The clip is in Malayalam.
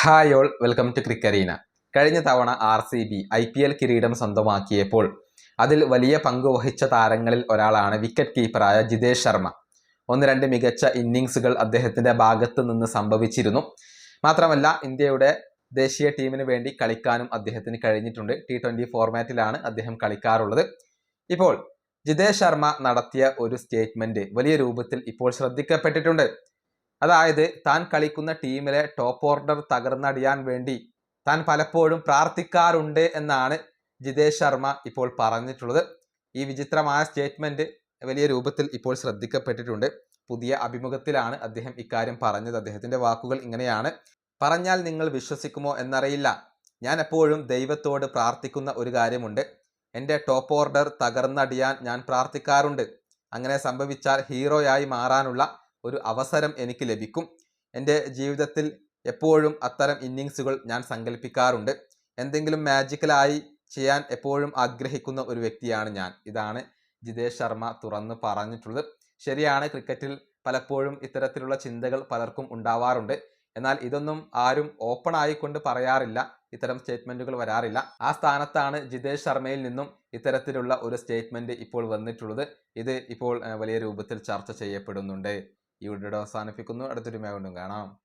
Hi all, welcome to Crickarena. കഴിഞ്ഞ തവണ RCB IPL കിരീടം സ്വന്തമാക്കിയപ്പോൾ അതിൽ വലിയ പങ്ക് വഹിച്ച താരങ്ങളിൽ ഒരാളാണ് വിക്കറ്റ് കീപ്പറായ ജിതേഷ് ശർമ്മ. ഒന്ന് രണ്ട് മികച്ച ഇന്നിങ്സുകൾ അദ്ദേഹത്തിൻ്റെ ഭാഗത്ത് നിന്ന് സംഭവിച്ചിരുന്നു. മാത്രമല്ല ഇന്ത്യയുടെ ദേശീയ ടീമിന് വേണ്ടി കളിക്കാനും അദ്ദേഹത്തിന് കഴിഞ്ഞിട്ടുണ്ട്. T20 ഫോർമാറ്റിലാണ് അദ്ദേഹം കളിക്കാറുള്ളത്. ഇപ്പോൾ ജിതേഷ് ശർമ്മ നടത്തിയ ഒരു സ്റ്റേറ്റ്മെൻറ്റ് വലിയ രൂപത്തിൽ ഇപ്പോൾ ശ്രദ്ധിക്കപ്പെട്ടിട്ടുണ്ട്. അതായത് താൻ കളിക്കുന്ന ടീമിലെ ടോപ്പ് ഓർഡർ തകർന്നടിയാൻ വേണ്ടി താൻ പലപ്പോഴും പ്രാർത്ഥിക്കാറുണ്ട് എന്നാണ് ജിതേഷ് ശർമ്മ ഇപ്പോൾ പറഞ്ഞിട്ടുള്ളത്. ഈ വിചിത്രമായ സ്റ്റേറ്റ്മെൻറ്റ് വലിയ രൂപത്തിൽ ഇപ്പോൾ ശ്രദ്ധിക്കപ്പെട്ടിട്ടുണ്ട്. പുതിയ അഭിമുഖത്തിലാണ് അദ്ദേഹം ഇക്കാര്യം പറഞ്ഞത്. അദ്ദേഹത്തിൻ്റെ വാക്കുകൾ ഇങ്ങനെയാണ്: പറഞ്ഞാൽ നിങ്ങൾ വിശ്വസിക്കുമോ എന്നറിയില്ല, ഞാൻ എപ്പോഴും ദൈവത്തോട് പ്രാർത്ഥിക്കുന്ന ഒരു കാര്യമുണ്ട്. എൻ്റെ ടോപ്പ് ഓർഡർ തകർന്നടിയാൻ ഞാൻ പ്രാർത്ഥിക്കാറുണ്ട്. അങ്ങനെ സംഭവിച്ചാൽ ഹീറോയായി മാറാനുള്ള ഒരു അവസരം എനിക്ക് ലഭിക്കും. എൻ്റെ ജീവിതത്തിൽ എപ്പോഴും അത്തരം ഇന്നിങ്സുകൾ ഞാൻ സങ്കല്പിക്കാറുണ്ട്. എന്തെങ്കിലും മാജിക്കലായി ചെയ്യാൻ എപ്പോഴും ആഗ്രഹിക്കുന്ന ഒരു വ്യക്തിയാണ് ഞാൻ. ഇതാണ് ജിതേഷ് ശർമ്മ തുറന്ന് പറഞ്ഞിട്ടുള്ളത്. ശരിയാണ്, ക്രിക്കറ്റിൽ പലപ്പോഴും ഇത്തരത്തിലുള്ള ചിന്തകൾ പലർക്കും ഉണ്ടാവാറുണ്ട്. എന്നാൽ ഇതൊന്നും ആരും ഓപ്പൺ ആയിക്കൊണ്ട് പറയാറില്ല, ഇത്തരം സ്റ്റേറ്റ്മെൻറ്റുകൾ വരാറില്ല. ആ സ്ഥാനത്താണ് ജിതേഷ് ശർമ്മയിൽ നിന്നും ഇത്തരത്തിലുള്ള ഒരു സ്റ്റേറ്റ്മെൻറ്റ് ഇപ്പോൾ വന്നിട്ടുള്ളത്. ഇത് ഇപ്പോൾ വലിയ രൂപത്തിൽ ചർച്ച ചെയ്യപ്പെടുന്നുണ്ട്. ഈ വീഡിയോ അവസാനിപ്പിക്കുന്നു. അടുത്തൊരു വീണ്ടും കാണാം.